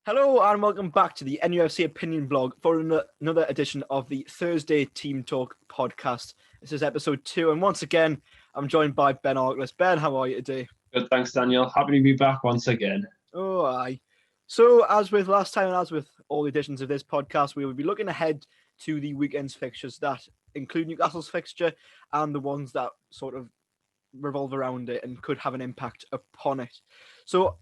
Hello and welcome back to the NUFC Opinion Blog for another edition of the Thursday Team Talk podcast. This is episode 2, and once again, I'm joined by Ben Arkless. Ben, how are you today? Good, thanks, Daniel. Happy to be back once again. Oh, aye. So, as with last time and as with all the editions of this podcast, we will be looking ahead to the weekend's fixtures that include Newcastle's fixture and the ones that sort of revolve around it and could have an impact upon it. So,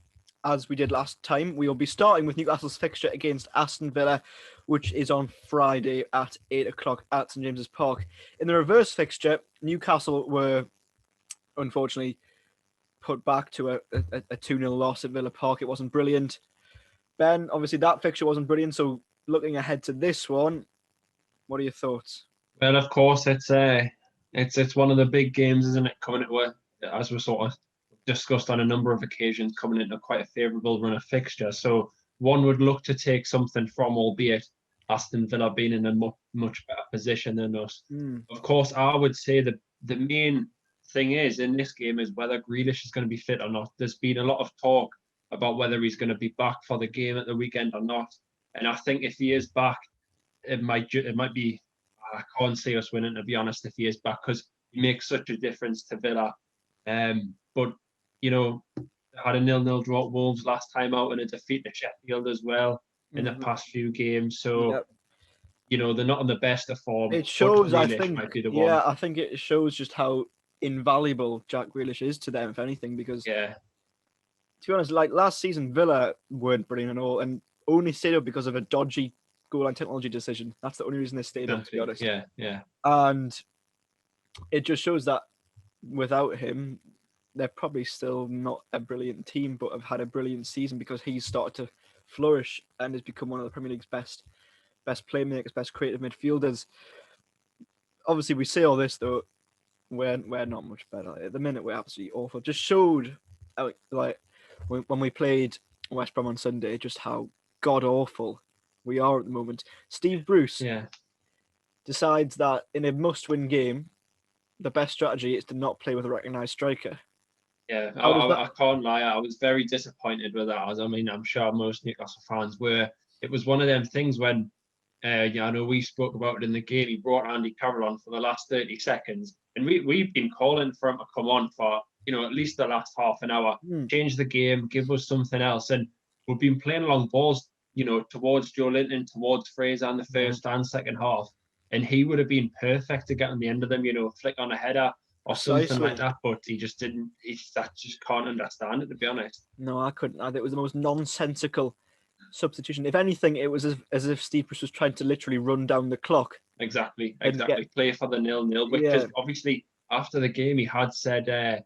as we did last time, we will be starting with Newcastle's fixture against Aston Villa, which is on Friday at 8 o'clock at St James's Park. In the reverse fixture, Newcastle were unfortunately put back to a 2-0 loss at Villa Park. It wasn't brilliant. Ben, obviously that fixture wasn't brilliant, so looking ahead to this one, what are your thoughts? Well, of course, it's one of the big games, isn't it? Coming into, as we sort of discussed on a number of occasions, coming into quite a favourable run of fixture. So one would look to take something from, albeit Aston Villa being in a much better position than us. Of course, I would say that the main thing is in this game is whether Grealish is going to be fit or not. There's been a lot of talk about whether he's going to be back for the game at the weekend or not. And I think if he is back, it might be. I can't see us winning, to be honest, if he is back, because he makes such a difference to Villa. But you know, had a 0-0 draw at Wolves last time out and a defeat to Sheffield as well in the past few games. So, you know, they're not on the best of form. It shows, I think, might be the one. I think it shows just how invaluable Jack Grealish is to them, if anything, because to be honest, like last season, Villa weren't brilliant at all and only stayed up because of a dodgy goal line technology decision. That's the only reason they stayed up, to be honest. Yeah. And it just shows that without him, they're probably still not a brilliant team, but have had a brilliant season because he's started to flourish and has become one of the Premier League's best playmakers, best creative midfielders. Obviously, we say all this though, we're not much better at the minute. We're absolutely awful. Just showed like when we played West Brom on Sunday, just how god awful we are at the moment. Steve Bruce decides that in a must-win game, the best strategy is to not play with a recognised striker. Yeah, I can't lie. I was very disappointed with that. As I mean, I'm sure most Newcastle fans were. It was one of them things when, I know we spoke about it in the game. He brought Andy Carroll on for the last 30 seconds, and we've been calling for him to come on for at least the last half an hour, change the game, give us something else. And we've been playing long balls, towards Joe Linton, towards Fraser in the first and second half, and he would have been perfect to get on the end of them, flick on a header or something like that, but he just didn't. I just can't understand it, to be honest. No, I couldn't either. It was the most nonsensical substitution. If anything, it was as if Steve Bruce was trying to literally run down the clock. Exactly. Play for the 0-0, because obviously after the game he had said,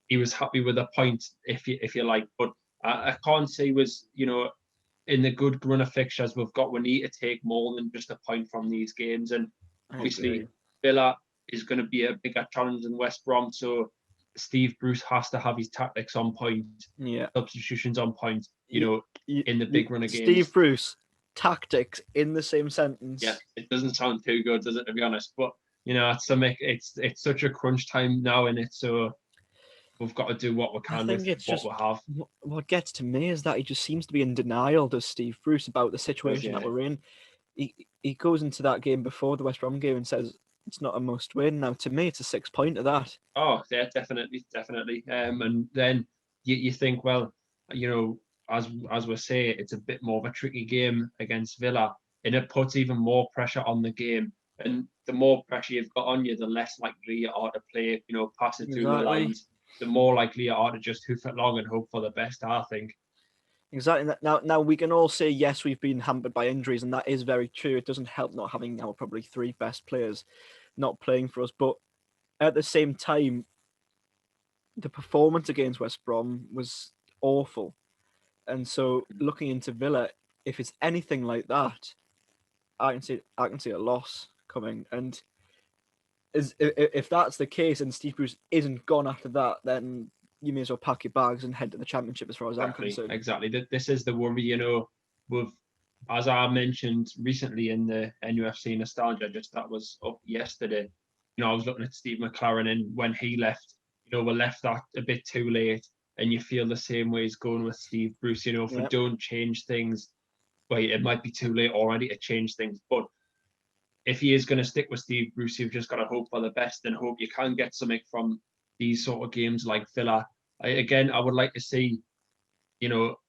he was happy with a point, if you like, but I can't say was, in the good run of fixtures we've got, we need to take more than just a point from these games, and obviously Villa is going to be a bigger challenge than West Brom, so Steve Bruce has to have his tactics on point, substitutions on point, in the big run of games. Steve Bruce, tactics in the same sentence. Yeah, it doesn't sound too good, does it, to be honest? But it's such a crunch time now in it, so we've got to do what we can with what we have. What gets to me is that he just seems to be in denial, does Steve Bruce, about the situation that we're in. He goes into that game before the West Brom game and says it's not a must win. Now, to me, it's a 6-pointer that. Oh, yeah, definitely. And then you think, well, as we say, it's a bit more of a tricky game against Villa, and it puts even more pressure on the game. And the more pressure you've got on you, the less likely you are to play, pass it through the lines. The more likely you are to just hoof it long and hope for the best, I think. Exactly. Now we can all say, yes, we've been hampered by injuries, and that is very true. It doesn't help not having now probably 3 best players not playing for us. But at the same time, the performance against West Brom was awful. And so looking into Villa, if it's anything like that, I can see a loss coming. And if that's the case and Steve Bruce isn't gone after that, then you may as well pack your bags and head to the Championship, as far as I'm concerned. Exactly. This is the worry, with, as I mentioned recently in the NUFC Nostalgia, that was up yesterday. I was looking at Steve McLaren, and when he left, we left that a bit too late. and you feel the same way as going with Steve Bruce. If we don't change things, well, it might be too late already to change things. But if he is going to stick with Steve Bruce, you've just got to hope for the best and hope you can get something from these sort of games like Villa. I would like to see,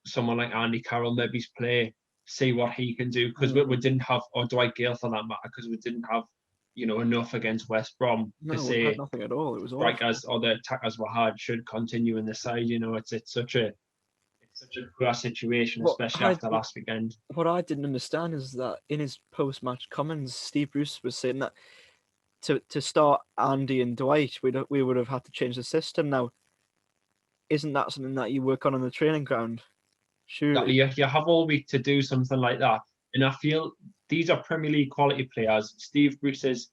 someone like Andy Carroll maybe play, see what he can do, because we didn't have, or Dwight Gale for that matter, because we didn't have, enough against West Brom to say we had nothing at all. It was strikers or the attackers we had should continue in the side. It's such a poor situation, especially after last weekend. What I didn't understand is that in his post-match comments, Steve Bruce was saying that to start Andy and Dwight, we would have had to change the system. Now, isn't that something that you work on the training ground? Surely. You have all week to do something like that. And I feel these are Premier League quality players. Steve Bruce is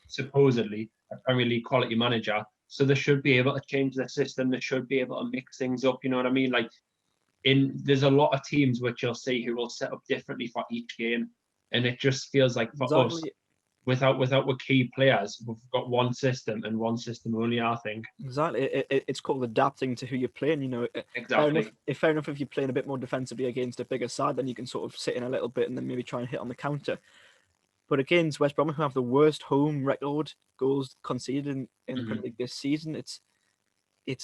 supposedly a Premier League quality manager, so they should be able to change the system. They should be able to mix things up. You know what I mean? Like, there's a lot of teams which you'll see who will set up differently for each game, and it just feels like for us, without our key players, we've got one system and one system only. I think exactly. It's called adapting to who you're playing. Exactly. Fair enough if you're playing a bit more defensively against a bigger side, then you can sort of sit in a little bit and then maybe try and hit on the counter. But against West Brom, who have the worst home record goals conceded in the Premier League this season, it's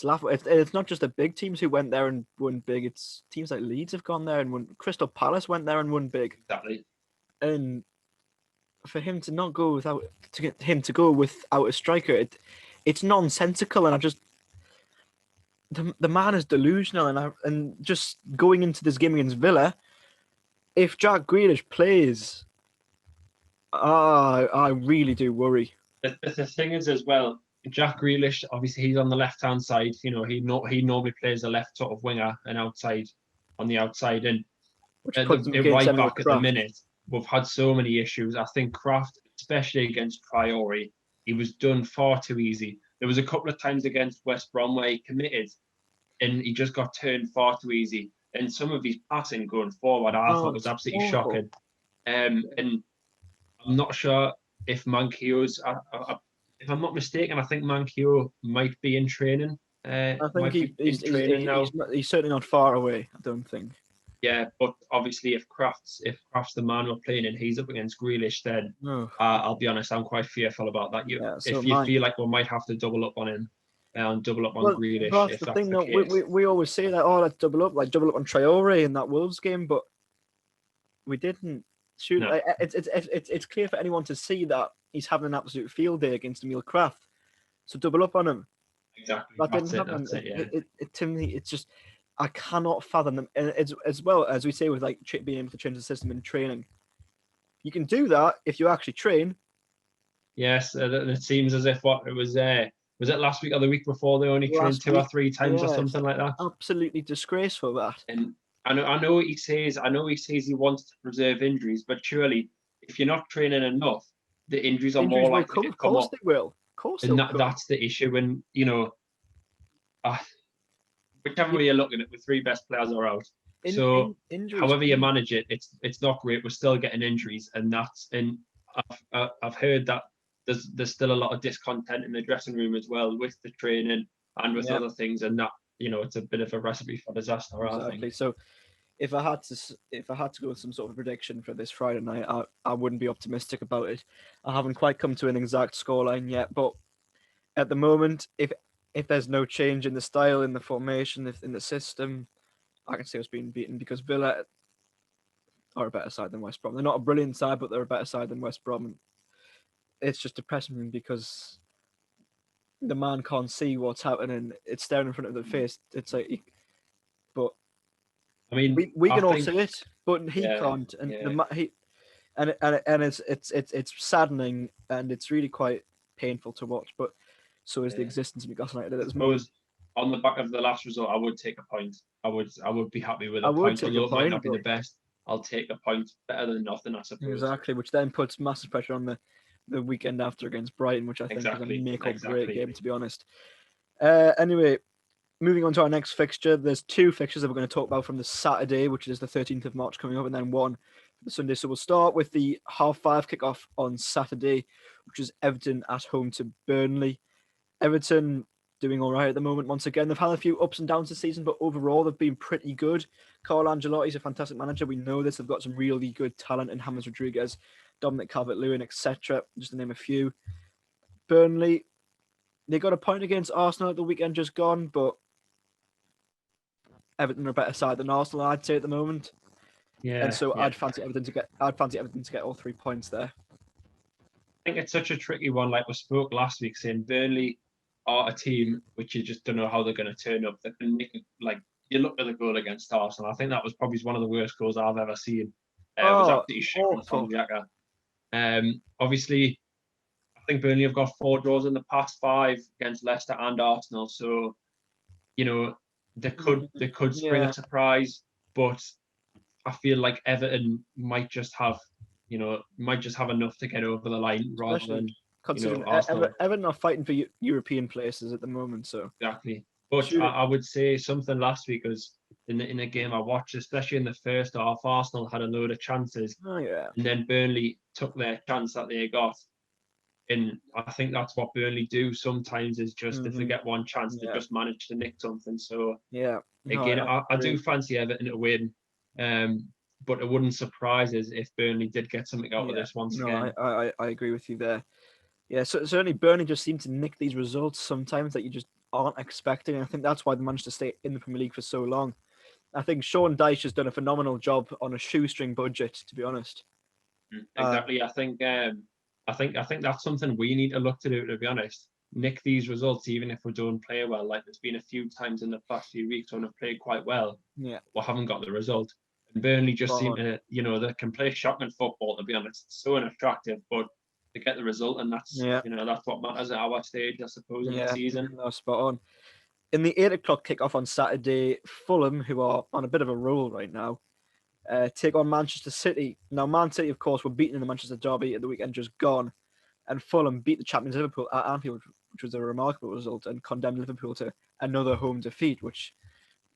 laughable. It's not just the big teams who went there and won big. It's teams like Leeds have gone there and won. Crystal Palace went there and won big. Exactly. And for him to not go without a striker, it's nonsensical. And I just the man is delusional. And just going into this game against Villa, if Jack Grealish plays, I really do worry. The thing is as well, Jack Grealish, obviously he's on the left-hand side. He normally plays a left sort of winger and on the outside. And right back at the minute, we've had so many issues. I think Kraft, especially against Priori, he was done far too easy. There was a couple of times against West Brom where he committed and he just got turned far too easy. And some of his passing going forward, I thought was absolutely shocking. And I'm not sure if Mankio's, if I'm not mistaken, I think Mankio might be in training. I think he's certainly not far away, I don't think. Yeah, but obviously if Kraft's the man we're playing and he's up against Grealish, then I'll be honest, I'm quite fearful about that. If you feel like we might have to double up on him and double up on Grealish, that's the thing. We always say that, let's double up on Traore in that Wolves game, but we didn't. Shoot, no. It's clear for anyone to see that he's having an absolute field day against Emil Kraft. So double up on him. Exactly. That didn't happen. To me, it's just I cannot fathom them. And as well as we say with like being able to change the system in training, you can do that if you actually train. Yes, it seems as if was it last week or the week before they only trained 2 or 3 times or something like that. Absolutely disgraceful that. And I know he says he wants to preserve injuries, but surely if you're not training enough, the injuries are more likely to come up. Of course they will. Of course and that's the issue. When whichever way you're looking at, the 3 best players are out. However you manage it, it's not great. We're still getting injuries, and I've heard that there's still a lot of discontent in the dressing room as well with the training and with other things, and that it's a bit of a recipe for disaster. Exactly. I think. So if I had to go with some sort of prediction for this Friday night, I wouldn't be optimistic about it. I haven't quite come to an exact scoreline yet, but at the moment, if there's no change in the style, in the formation, in the system, I can see us being beaten because Villa are a better side than West Brom. They're not a brilliant side, but they're a better side than West Brom. It's just depressing because the man can't see what's happening. It's staring in front of the face. It's like, but I mean, we can all see it, but he can't, and it's saddening and it's really quite painful to watch. But so is the existence of Newcastle United at this moment. On the back of the last result, I would take a point. I would be happy with a point. Although it might not be the best, I'll take a point. Better than nothing, I suppose. Exactly, which then puts massive pressure on the weekend after against Brighton, which I think is a make or break game, to be honest. Anyway, moving on to our next fixture, there's 2 fixtures that we're going to talk about from the Saturday, which is the 13th of March coming up, and then one for the Sunday. So we'll start with the 5:30 kickoff on Saturday, which is Everton at home to Burnley. Everton doing all right at the moment. Once again, they've had a few ups and downs this season, but overall they've been pretty good. Carlo Ancelotti's a fantastic manager. We know this. They've got some really good talent in James Rodriguez, Dominic Calvert-Lewin, etc. Just to name a few. Burnley, they got a point against Arsenal at the weekend just gone, but Everton are a better side than Arsenal, I'd say, at the moment. Yeah, And so yeah. I'd fancy Everton to get all 3 points there. I think it's such a tricky one. Like we spoke last week, saying Burnley are a team which you just don't know how they're going to turn up. They can make it, like, you look at the goal against Arsenal. I think that was probably one of the worst goals I've ever seen. It was absolutely shocking from Xhaka. Obviously, I think Burnley have got 4 draws in the past 5 against Leicester and Arsenal. So, you know, they could spring a surprise, but I feel like Everton might just have enough to get over the line, rather than considering Arsenal. Everton are fighting for European places at the moment. So exactly. But I would say something last week was in a game I watched, especially in the first half, Arsenal had a load of chances, and then Burnley took their chance that they got. And I think that's what Burnley do sometimes, is just if they get one chance, they just manage to nick something. So again, I do fancy Everton to win, but it wouldn't surprise us if Burnley did get something out of this once again. I agree with you there. Yeah, so certainly Burnley just seem to nick these results sometimes that you just aren't expecting. And I think that's why they managed to stay in the Premier League for so long. I think Sean Dyche has done a phenomenal job on a shoestring budget, to be honest. Exactly. I think that's something we need to look to do, to be honest. Nick these results, even if we don't play well. Like there's been a few times in the past few weeks when we've played quite well, we haven't got the result. And Burnley just seem to, they can play shocking football, to be honest. It's so unattractive, but they get the result, and that's that's what matters at our stage, I suppose, in the season. No, spot on. In the 8 o'clock kickoff on Saturday, Fulham, who are on a bit of a roll right now, take on Manchester City. Now, Man City, of course, were beaten in the Manchester derby at the weekend just gone, and Fulham beat the champions Liverpool at Anfield, which was a remarkable result, and condemned Liverpool to another home defeat, which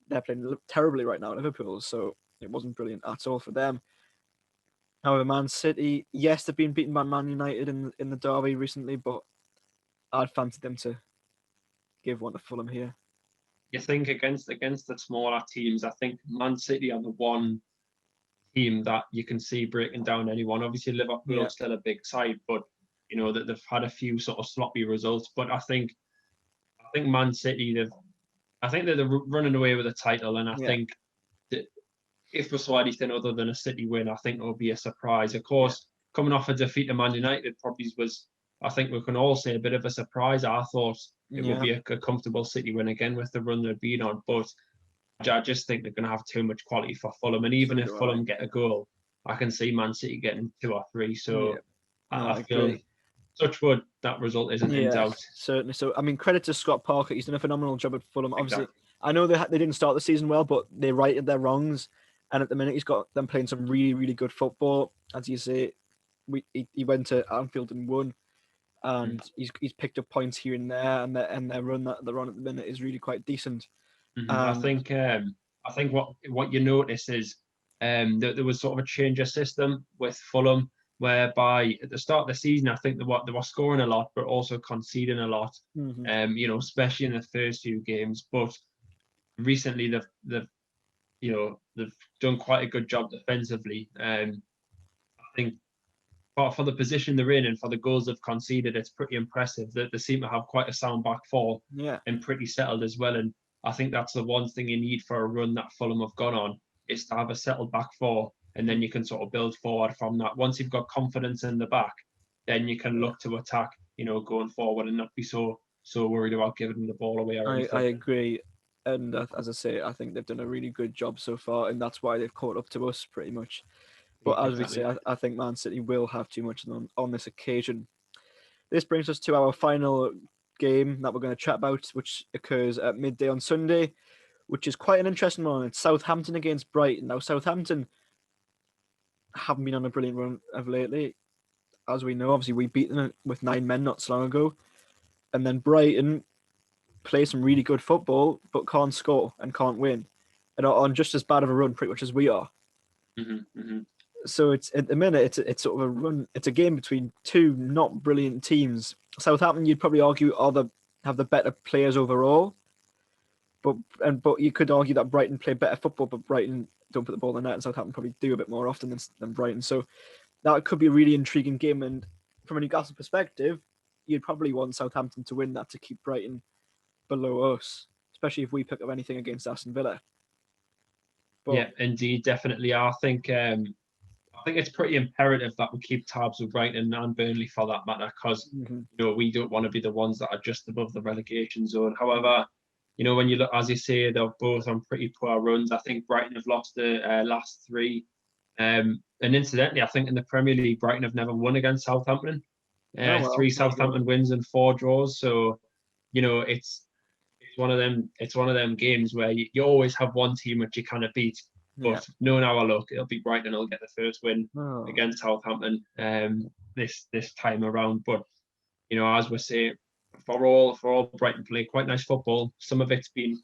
they're playing terribly right now at Liverpool, so it wasn't brilliant at all for them. However, Man City, yes, they've been beaten by Man United in the derby recently, but I'd fancy them to give one to Fulham here. You think against the smaller teams, I think Man City are the one team that you can see breaking down anyone. Obviously, Liverpool are still a big side, but that they've had a few sort of sloppy results. But I think Man City, they're running away with the title, and I think that if we saw anything other than a City win, I think it would be a surprise. Of course, coming off a defeat to Man United probably was, I think we can all say, a bit of a surprise. I thought it would be a comfortable City win again with the run they've been on, but I just think they're going to have too much quality for Fulham. And even if Fulham get a goal, I can see Man City getting 2 or 3. So I feel, touch wood, that result isn't in doubt. Certainly. So, I mean, credit to Scott Parker. He's done a phenomenal job at Fulham. Obviously, I know they didn't start the season well, but they righted their wrongs. And at the minute, he's got them playing some really, really good football. As you say, he went to Anfield and won. And he's picked up points here and there, and their run that they're on at the minute is really quite decent. I think what you notice is that there was sort of a change of system with Fulham, whereby at the start of the season, I think they were scoring a lot, but also conceding a lot. Especially in the first few games. But recently, they've done quite a good job defensively. I think for the position they're in and for the goals they've conceded, it's pretty impressive that they seem to have quite a sound back four and pretty settled as well. And I think that's the one thing you need for a run that Fulham have gone on, is to have a settled back four, and then you can sort of build forward from that. Once you've got confidence in the back, then you can look to attack, going forward, and not be so worried about giving them the ball away. I agree. And as I say, I think they've done a really good job so far, and that's why they've caught up to us pretty much. But as we say, I think Man City will have too much on this occasion. This brings us to our final game that we're going to chat about, which occurs at midday on Sunday, which is quite an interesting one. It's Southampton against Brighton. Now, Southampton haven't been on a brilliant run of lately. As we know, obviously, we beat them with 9 men not so long ago. And then Brighton play some really good football, but can't score and can't win, and are on just as bad of a run pretty much as we are. So it's at the minute it's sort of a run. It's a game between two not brilliant teams. Southampton, you'd probably argue, are the have the better players overall. But you could argue that Brighton play better football, but Brighton don't put the ball in the net, and Southampton probably do a bit more often than Brighton. So that could be a really intriguing game. And from a Newcastle perspective, you'd probably want Southampton to win that to keep Brighton below us, especially if we pick up anything against Aston Villa. But Yeah, indeed, definitely. I think it's pretty imperative that we keep tabs with Brighton and Burnley for that matter, because we don't want to be the ones that are just above the relegation zone. However, when you look, as you say, they're both on pretty poor runs. I think Brighton have lost the last three. And incidentally, I think in the Premier League, Brighton have never won against Southampton. Three Southampton wins and 4 draws. So, it's one of them. It's one of them games where you always have one team which you kind of beat. But knowing our luck, it'll be Brighton who'll get the first win against Southampton this time around. But as we say, for all Brighton play quite nice football. Some of it's been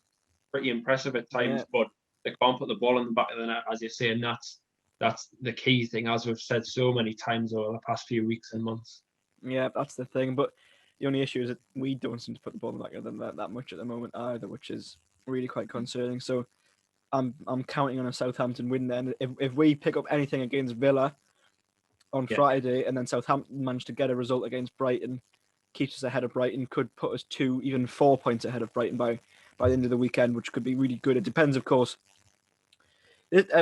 pretty impressive at times, but they can't put the ball in the back of the net, as you say, and that's the key thing, as we've said so many times over the past few weeks and months. Yeah, that's the thing. But the only issue is that we don't seem to put the ball in the back of the net that much at the moment either, which is really quite concerning. So I'm counting on a Southampton win then. If we pick up anything against Villa on Friday, and then Southampton manage to get a result against Brighton, keeps us ahead of Brighton, could put us 2, even 4 points ahead of Brighton by the end of the weekend, which could be really good. It depends, of course.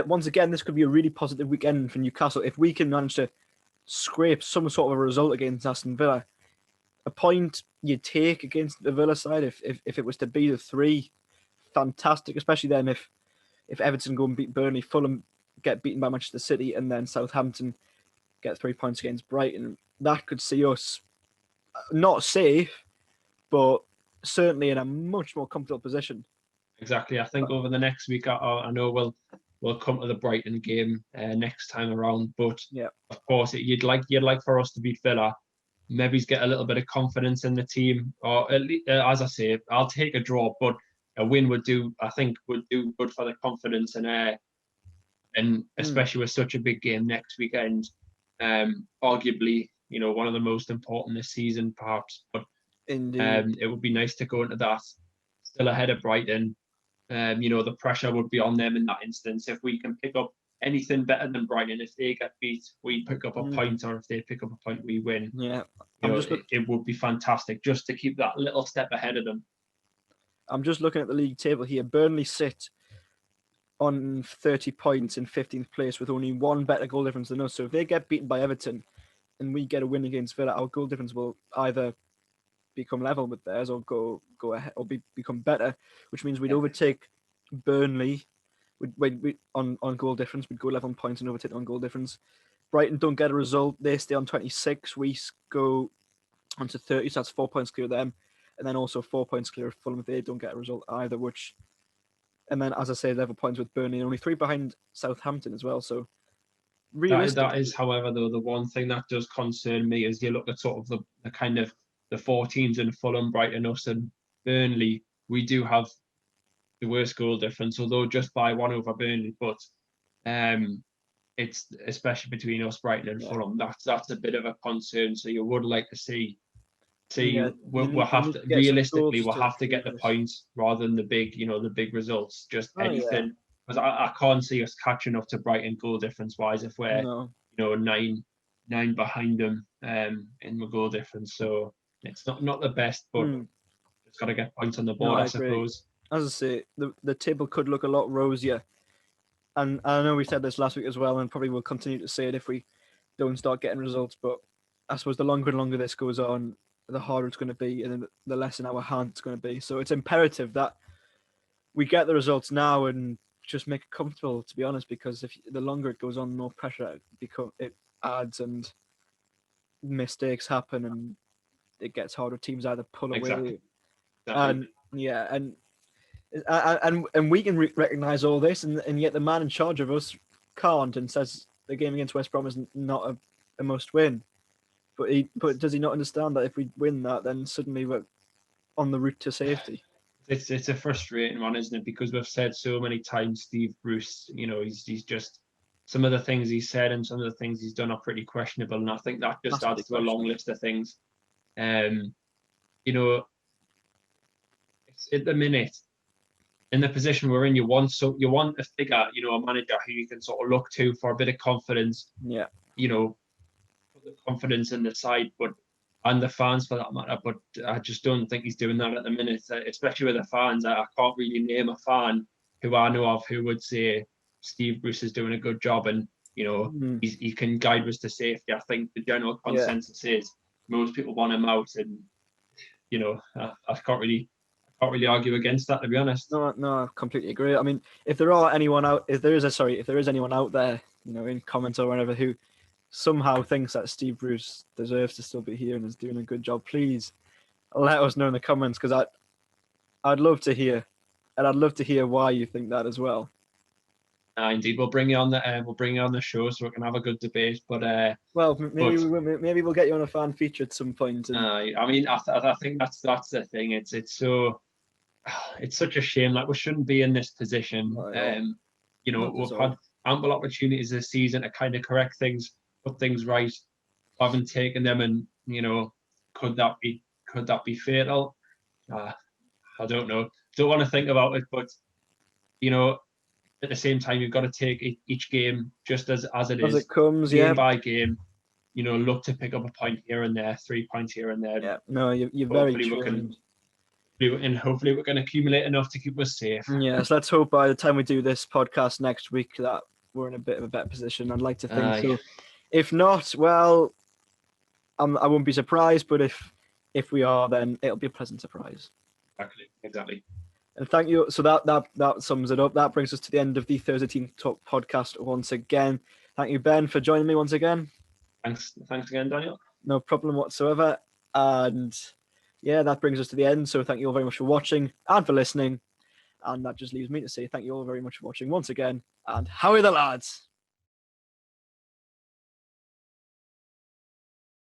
Once again, this could be a really positive weekend for Newcastle if we can manage to scrape some sort of a result against Aston Villa. A point you take against the Villa side, if it was to be the 3, fantastic. Especially then if Everton go and beat Burnley, Fulham get beaten by Manchester City, and then Southampton get 3 points against Brighton, that could see us not safe, but certainly in a much more comfortable position. Exactly. I think over the next week, I know we'll come to the Brighton game next time around. But of course, you'd like for us to beat Villa. Maybe get a little bit of confidence in the team, or at least, as I say, I'll take a draw, but a win would do good for the confidence, and especially with such a big game next weekend, arguably one of the most important this season, perhaps. But indeed, it would be nice to go into that still ahead of Brighton. The pressure would be on them in that instance. If we can pick up anything better than Brighton, if they get beat, we pick up a point, or if they pick up a point, we win. Yeah, it would be fantastic just to keep that little step ahead of them. I'm just looking at the league table here. Burnley sit on 30 points in 15th place with only 1 better goal difference than us. So if they get beaten by Everton and we get a win against Villa, our goal difference will either become level with theirs or go ahead or become better, which means we'd overtake Burnley on goal difference. We'd go 11 points and overtake on goal difference. Brighton don't get a result. They stay on 26. We go on to 30, so that's 4 points clear of them. And then also 4 points clear of Fulham if they don't get a result either, and then, as I say, level points with Burnley, and only 3 behind Southampton as well. So, that is, however, though, the one thing that does concern me is you look at sort of the kind of the 4 teams in Fulham, Brighton, us, and Burnley. We do have the worst goal difference, although just by 1 over Burnley. But it's especially between us, Brighton, and Fulham. That's a bit of a concern. So you would like to see. We'll have to realistically we'll have to get the points rather than the big results. Just anything, because I can't see us catching up to Brighton goal difference wise if we're 9 behind them in the goal difference. So it's not the best, but just got to get points on the board, I suppose. As I say, the table could look a lot rosier, and I know we said this last week as well, and probably will continue to say it if we don't start getting results. But I suppose the longer and longer this goes on, the harder it's going to be, and the less in our hands it's going to be. So it's imperative that we get the results now and just make it comfortable, to be honest, because if the longer it goes on, the more pressure it adds, and mistakes happen, and it gets harder. Teams either pull away, and we can recognize all this, and yet the man in charge of us can't, and says the game against West Brom is not a must win. But does he not understand that if we win that, then suddenly we're on the route to safety? It's a frustrating one, isn't it? Because we've said so many times, Steve Bruce, he's just, some of the things he said and some of the things he's done are pretty questionable, and I think that just adds to a long list of things. at the minute, in the position we're in, you want a figure, a manager who you can sort of look to for a bit of confidence. Yeah. Put the confidence in the side, and the fans for that matter. But I just don't think he's doing that at the minute, especially with the fans. I can't really name a fan who I know of who would say Steve Bruce is doing a good job, and he can guide us to safety. I think the general consensus is most people want him out, and I can't really argue against that, to be honest. No, I completely agree. I mean, if there is anyone out there, in comments or whatever, who somehow thinks that Steve Bruce deserves to still be here and is doing a good job, please let us know in the comments, because I'd love to hear, and I'd love to hear why you think that as well. Indeed, we'll bring you on the show so we can have a good debate. But maybe we'll get you on a fan feature at some point. I mean, I think that's the thing. It's such a shame. Like, we shouldn't be in this position. We've had ample opportunities this season to kind of correct things, put things right. Haven't taken them, and could that be fatal? I don't know. Don't want to think about it, but at the same time, you've got to take each game just as it is, as it comes, game by game. Look to pick up a point here and there, 3 points here and there. Yeah, no, you're very true. And hopefully we can accumulate enough to keep us safe. Yes, let's hope by the time we do this podcast next week that we're in a bit of a better position. I'd like to think so. If not, well, I won't be surprised. But if we are, then it'll be a pleasant surprise. Exactly. And thank you. So that sums it up. That brings us to the end of the Thursday Team Talk podcast once again. Thank you, Ben, for joining me once again. Thanks again, Daniel. No problem whatsoever. And yeah, that brings us to the end. So thank you all very much for watching and for listening. And that just leaves me to say thank you all very much for watching once again. And how are the lads?